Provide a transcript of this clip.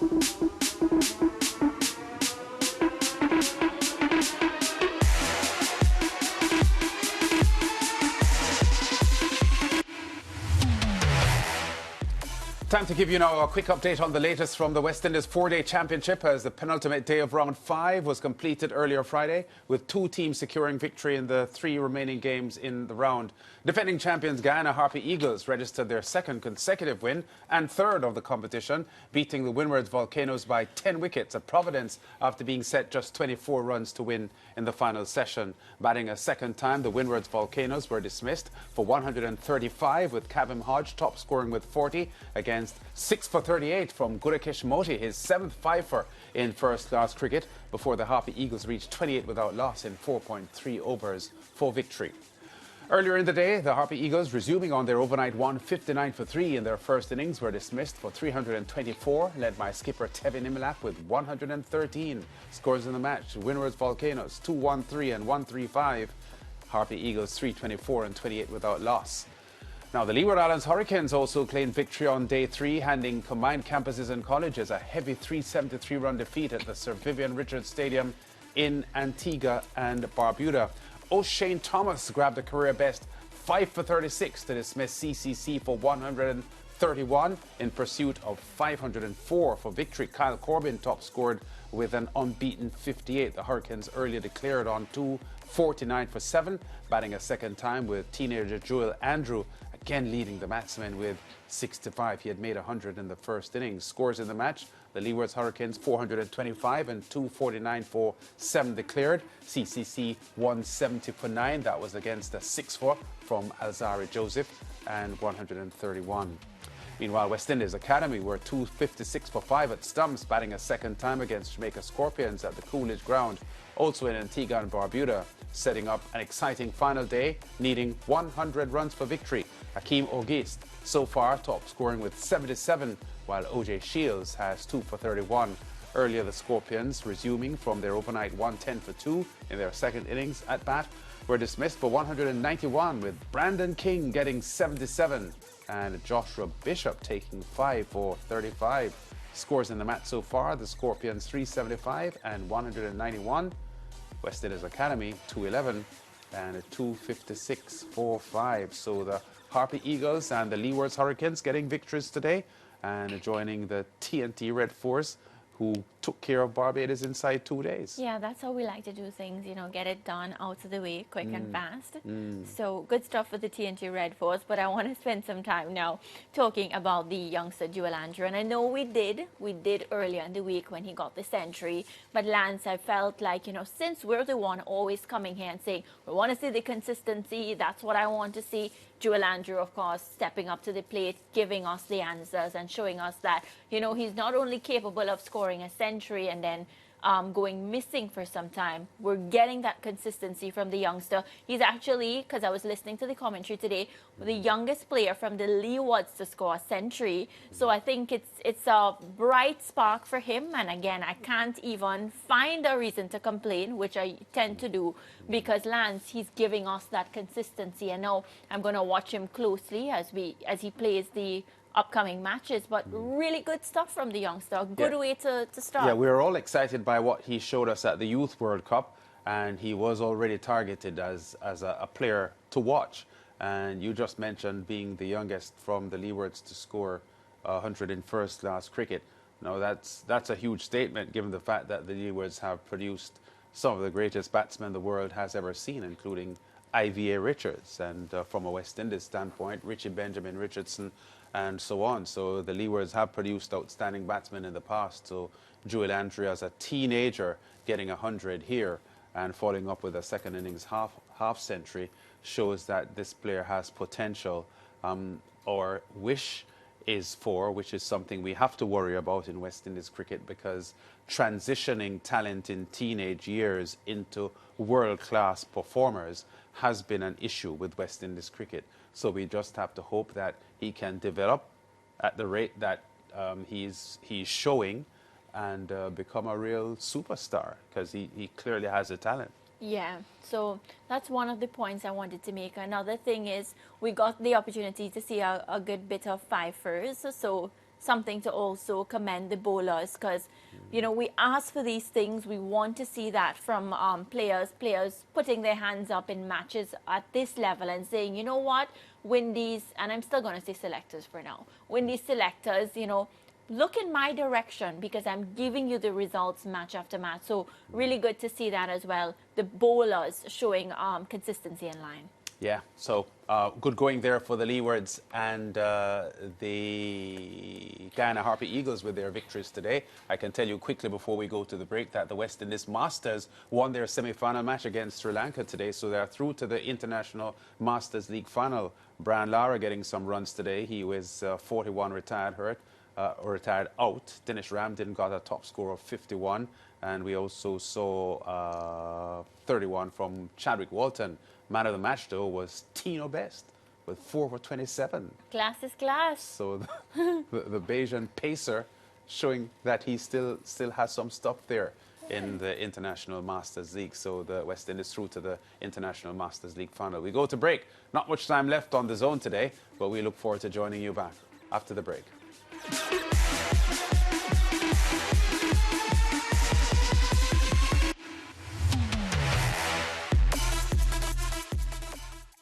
Time to give you now a quick update on the latest from the West Indies four-day championship, as the penultimate day of round 5 was completed earlier Friday, with 2 teams securing victory in the 3 remaining games in the round. Defending champions Guyana Harpy Eagles registered their 2nd consecutive win and 3rd of the competition, beating the Windward Volcanoes by 10 wickets at Providence after being set just 24 runs to win in the final session. Batting a second time, the Windward Volcanoes were dismissed for 135, with Kavim Hodge top scoring with 40 against 6 for 38 from Gudakesh Moti, his 7th fifer in first-class cricket, before the Harpy Eagles reached 28 without loss in 4.3 overs for victory. Earlier in the day, the Harpy Eagles, resuming on their overnight 159 for 3 in their first innings, were dismissed for 324, led by skipper Tevin Imlap with 113 scores in the match. Windward Volcanoes 213 and 135. Harpy Eagles 324 and 28 without loss. Now, the Leeward Islands Hurricanes also claimed victory on day 3, handing combined campuses and colleges a heavy 373-run defeat at the Sir Vivian Richards Stadium in Antigua and Barbuda. O'Shane Thomas grabbed a career-best 5 for 36 to dismiss CCC for 131 in pursuit of 504 for victory. Kyle Corbin top-scored with an unbeaten 58. The Hurricanes earlier declared on 249 for 7, batting a second time with teenager Joel Andrew again leading the batsmen with 65. He had made 100 in the first innings. Scores in the match: the Leeward Hurricanes 425 and 249 for 7 declared. CCC 170 for 9. That was against a 6-4 from Alzari Joseph and 131. Meanwhile, West Indies Academy were 256 for 5 at stumps, batting a second time against Jamaica Scorpions at the Coolidge Ground, also in Antigua and Barbuda, setting up an exciting final day, needing 100 runs for victory. Hakeem Ogist so far top scoring with 77, while OJ Shields has 2 for 31. Earlier, the Scorpions, resuming from their overnight 110 for 2 in their second innings at bat, were dismissed for 191, with Brandon King getting 77 and Joshua Bishop taking 5 for 35. Scores in the match so far: the Scorpions 375 and 191. West Indies Academy 211 and a 256 for 5. So the Harpy Eagles and the Leeward Hurricanes getting victories today, and joining the TNT Red Force, who took care of Barbados inside 2 days. Yeah, that's how we like to do things, you know, get it done out of the way quick and fast. So good stuff for the TNT Red Force, but I want to spend some time now talking about the youngster Joel Andrew. And I know we did earlier in the week when he got the century, but Lance, I felt like, you know, since we're the one always coming here and saying, we want to see the consistency, that's what I want to see, Joel Andrew, of course, stepping up to the plate, giving us the answers and showing us that, you know, he's not only capable of scoring a century and then going missing for some time. We're getting that consistency from the youngster. He's actually, because I was listening to the commentary today, the youngest player from the Leewards to score a century. So I think it's a bright spark for him. And again, I can't even find a reason to complain, which I tend to do, because Lance, he's giving us that consistency. And now I'm going to watch him closely as he plays the upcoming matches, but really good stuff from the youngster. Good way to start. Yeah, we were all excited by what he showed us at the Youth World Cup, and he was already targeted as a player to watch. And you just mentioned being the youngest from the Leewards to score 100 in first-class cricket. Now that's a huge statement, given the fact that the Leewards have produced some of the greatest batsmen the world has ever seen, including IVA Richards, and from a West Indies standpoint, Richie Benjamin Richardson, and so on. So the Leewards have produced outstanding batsmen in the past. So Joel Andrew, as a teenager, getting 100 here and following up with a second innings half century, shows that this player has potential. Our wish is for, which is something we have to worry about in West Indies cricket, because transitioning talent in teenage years into world-class performers has been an issue with West Indies cricket. So we just have to hope that he can develop at the rate that he's showing, and become a real superstar, because he clearly has a talent. Yeah, so that's one of the points I wanted to make. Another thing is we got the opportunity to see a good bit of fifers. So something to also commend the bowlers, because you know, we ask for these things. We want to see that from players putting their hands up in matches at this level and saying, you know what, win these, and I'm still going to say selectors for now, win these selectors, you know, look in my direction because I'm giving you the results match after match. So really good to see that as well. The bowlers showing consistency in line. Yeah, so good going there for the Leewards and the Guyana Harpy Eagles with their victories today. I can tell you quickly before we go to the break that the West Indies Masters won their semi-final match against Sri Lanka today, so they're through to the International Masters League final. Brian Lara getting some runs today. He was 41 retired out. Dinesh Ramdin got a top score of 51, and we also saw 31 from Chadwick Walton. Man of the match, though, was Tino Best with 4 for 27. Class is class. So the Bajan pacer showing that he still has some stuff there in the International Masters League. So the West Indies through to the International Masters League final. We go to break. Not much time left on the zone today, but we look forward to joining you back after the break.